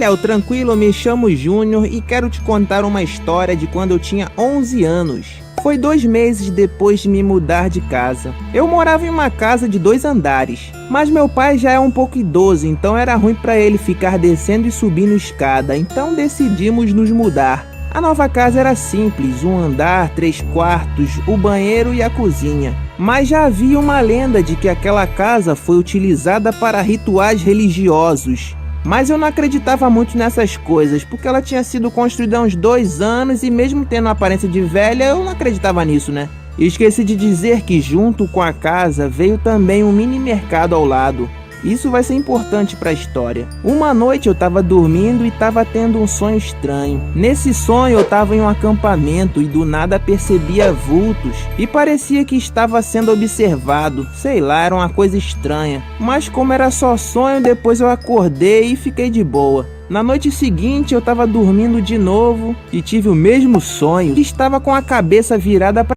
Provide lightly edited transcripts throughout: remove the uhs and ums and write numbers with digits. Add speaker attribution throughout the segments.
Speaker 1: Léo, tranquilo? Me chamo Júnior e quero te contar uma história de quando eu tinha 11 anos. Foi 2 meses depois de me mudar de casa. Eu morava em uma casa de 2 andares, mas meu pai já é um pouco idoso, então era ruim para ele ficar descendo e subindo escada, então decidimos nos mudar. A nova casa era simples, 1 andar, 3 quartos, o banheiro e a cozinha. Mas já havia uma lenda de que aquela casa foi utilizada para rituais religiosos. Mas eu não acreditava muito nessas coisas, porque ela tinha sido construída há uns 2 anos e mesmo tendo a aparência de velha, eu não acreditava nisso, né? E esqueci de dizer que junto com a casa veio também um mini mercado ao lado. Isso vai ser importante para a história. Uma noite eu estava dormindo e estava tendo um sonho estranho. Nesse sonho eu estava em um acampamento e do nada percebia vultos e parecia que estava sendo observado. Sei lá, era uma coisa estranha. Mas como era só sonho, depois eu acordei e fiquei de boa. Na noite seguinte eu estava dormindo de novo e tive o mesmo sonho. Estava com a cabeça virada para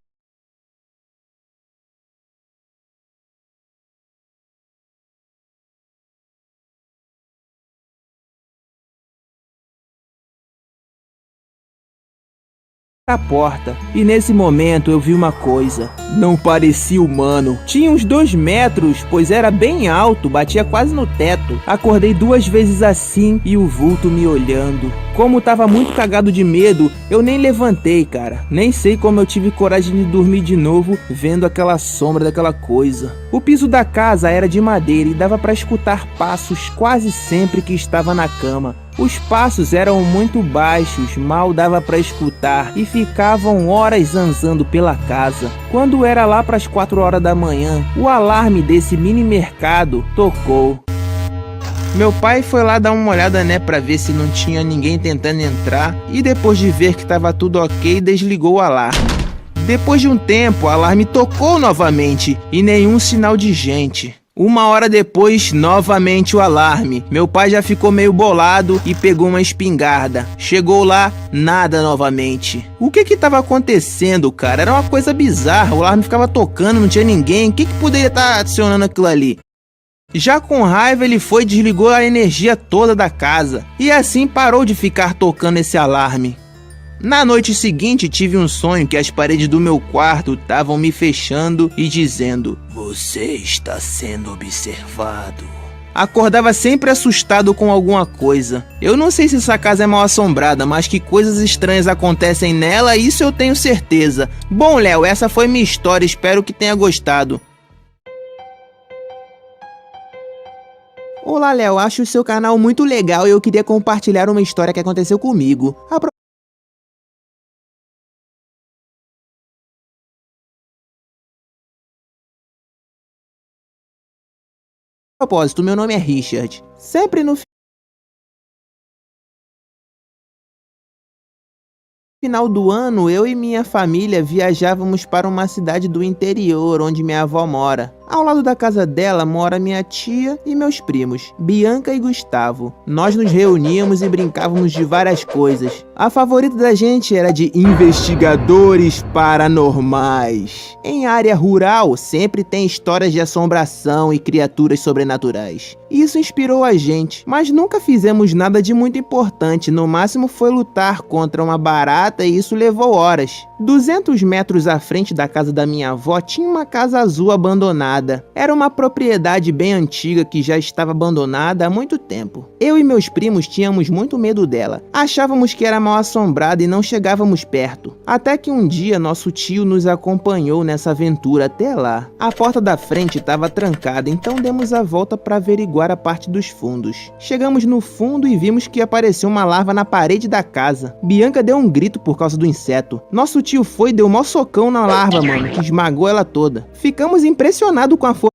Speaker 1: a porta, e nesse momento eu vi uma coisa. Não parecia humano. Tinha uns 2 metros, pois era bem alto, batia quase no teto. Acordei 2 vezes assim e o vulto me olhando. Como tava muito cagado de medo, eu nem levantei, cara. Nem sei como eu tive coragem de dormir de novo vendo aquela sombra daquela coisa. O piso da casa era de madeira e dava para escutar passos quase sempre que estava na cama. Os passos eram muito baixos, mal dava para escutar e ficavam horas zanzando pela casa. Quando era lá para as 4 horas da manhã, o alarme desse mini mercado tocou. Meu pai foi lá dar uma olhada, né, pra ver se não tinha ninguém tentando entrar e depois de ver que estava tudo ok, desligou o alarme. Depois de um tempo, o alarme tocou novamente e nenhum sinal de gente. 1 hora depois, novamente o alarme. Meu pai já ficou meio bolado e pegou uma espingarda. Chegou lá, nada novamente. O que estava acontecendo, cara? Era uma coisa bizarra. O alarme ficava tocando, não tinha ninguém. O que poderia estar acionando aquilo ali? Já com raiva, ele foi e desligou a energia toda da casa. E assim parou de ficar tocando esse alarme. Na noite seguinte, tive um sonho que as paredes do meu quarto estavam me fechando e dizendo: "Você está sendo observado." Acordava sempre assustado com alguma coisa. Eu não sei se essa casa é mal assombrada, mas que coisas estranhas acontecem nela, isso eu tenho certeza. Bom, Léo, essa foi minha história, espero que tenha gostado. Olá, Léo, acho o seu canal muito legal e eu queria compartilhar uma história que aconteceu comigo. A propósito, meu nome é Richard. Sempre no final do ano, eu e minha família viajávamos para uma cidade do interior, onde minha avó mora. Ao lado da casa dela mora minha tia e meus primos, Bianca e Gustavo. Nós nos reuníamos e brincávamos de várias coisas. A favorita da gente era de investigadores paranormais. Em área rural, sempre tem histórias de assombração e criaturas sobrenaturais. Isso inspirou a gente, mas nunca fizemos nada de muito importante. No máximo foi lutar contra uma barata e isso levou horas. 200 metros à frente da casa da minha avó tinha uma casa azul abandonada. Era uma propriedade bem antiga que já estava abandonada há muito tempo. Eu e meus primos tínhamos muito medo dela. Achávamos que era mal assombrada e não chegávamos perto. Até que um dia nosso tio nos acompanhou nessa aventura até lá. A porta da frente estava trancada, então demos a volta para averiguar a parte dos fundos. Chegamos no fundo e vimos que apareceu uma larva na parede da casa. Bianca deu um grito por causa do inseto. Nosso tio foi e deu mó socão na larva, mano, que esmagou ela toda. Ficamos impressionados com a força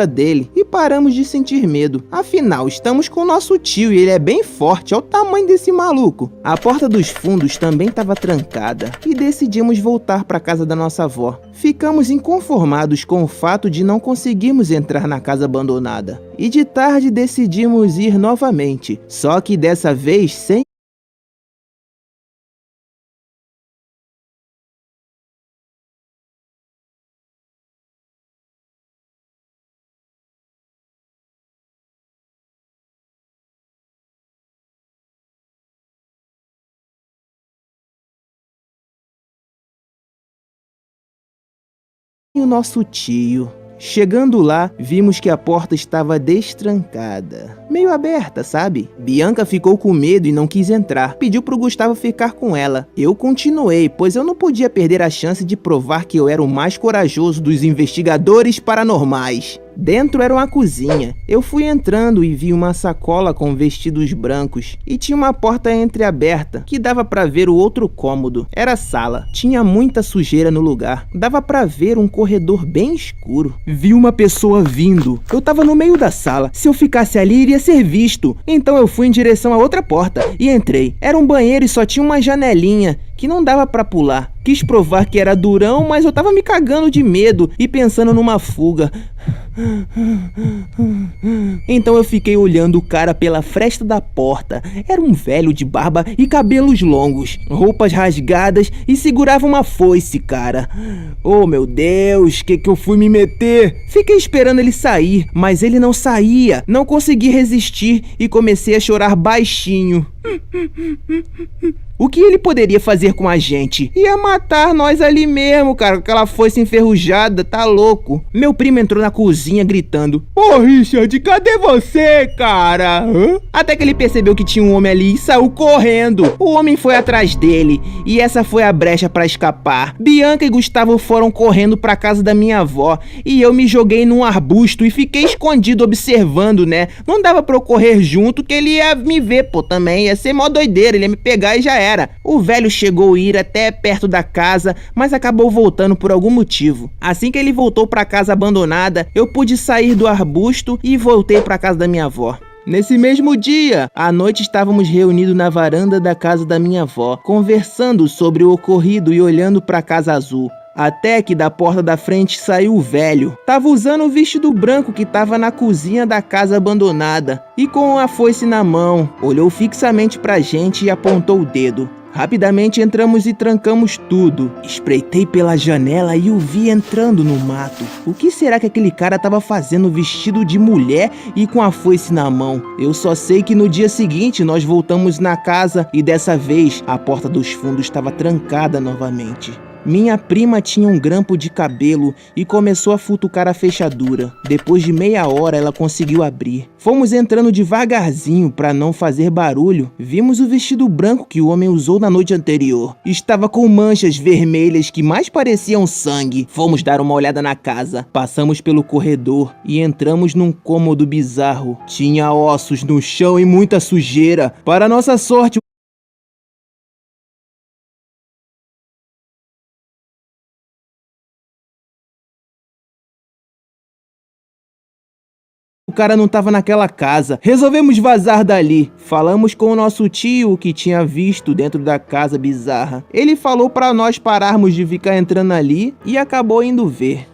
Speaker 1: dele e paramos de sentir medo. Afinal, estamos com o nosso tio e ele é bem forte, olha o tamanho desse maluco. A porta dos fundos também estava trancada e decidimos voltar para casa da nossa avó. Ficamos inconformados com o fato de não conseguirmos entrar na casa abandonada. E de tarde decidimos ir novamente, só que dessa vez sem o nosso tio. Chegando lá, vimos que a porta estava destrancada, meio aberta, sabe? Bianca ficou com medo e não quis entrar, pediu pro Gustavo ficar com ela. Eu continuei, pois eu não podia perder a chance de provar que eu era o mais corajoso dos investigadores paranormais. Dentro era uma cozinha. Eu fui entrando e vi uma sacola com vestidos brancos e tinha uma porta entreaberta que dava pra ver o outro cômodo. Era a sala. Tinha muita sujeira no lugar. Dava pra ver um corredor bem escuro. Vi uma pessoa vindo. Eu tava no meio da sala. Se eu ficasse ali, iria ser visto. Então eu fui em direção à outra porta e entrei. Era um banheiro e só tinha uma janelinha que não dava pra pular. Quis provar que era durão, mas eu tava me cagando de medo e pensando numa fuga. Então eu fiquei olhando o cara pela fresta da porta. Era um velho de barba e cabelos longos, roupas rasgadas e segurava uma foice, cara. Oh meu Deus, que eu fui me meter? Fiquei esperando ele sair, mas ele não saía. Não consegui resistir e comecei a chorar baixinho. O que ele poderia fazer com a gente? Ia matar nós ali mesmo, cara, com aquela foice enferrujada, tá louco. Meu primo entrou na cozinha gritando: "Ô Richard, cadê você, cara?" Até que ele percebeu que tinha um homem ali e saiu correndo. O homem foi atrás dele e essa foi a brecha pra escapar. Bianca e Gustavo foram correndo pra casa da minha avó e eu me joguei num arbusto e fiquei escondido observando, né? Não dava pra eu correr junto que ele ia me ver, pô, também. Ia ser mó doideira, ele ia me pegar e já era. O velho chegou a ir até perto da casa, mas acabou voltando por algum motivo. Assim que ele voltou para a casa abandonada, eu pude sair do arbusto e voltei para a casa da minha avó. Nesse mesmo dia, à noite estávamos reunidos na varanda da casa da minha avó, conversando sobre o ocorrido e olhando para a casa azul. Até que da porta da frente saiu o velho. Tava usando o vestido branco que tava na cozinha da casa abandonada e com a foice na mão. Olhou fixamente pra gente e apontou o dedo. Rapidamente entramos e trancamos tudo. Espreitei pela janela e o vi entrando no mato. O que será que aquele cara tava fazendo vestido de mulher e com a foice na mão? Eu só sei que no dia seguinte nós voltamos na casa e dessa vez a porta dos fundos estava trancada novamente. Minha prima tinha um grampo de cabelo e começou a futucar a fechadura. Depois de meia hora ela conseguiu abrir. Fomos entrando devagarzinho para não fazer barulho. Vimos o vestido branco que o homem usou na noite anterior. Estava com manchas vermelhas que mais pareciam sangue. Fomos dar uma olhada na casa. Passamos pelo corredor e entramos num cômodo bizarro. Tinha ossos no chão e muita sujeira. Para nossa sorte, o cara não tava naquela casa. Resolvemos vazar dali. Falamos com o nosso tio que tinha visto dentro da casa bizarra. Ele falou pra nós pararmos de ficar entrando ali e acabou indo ver.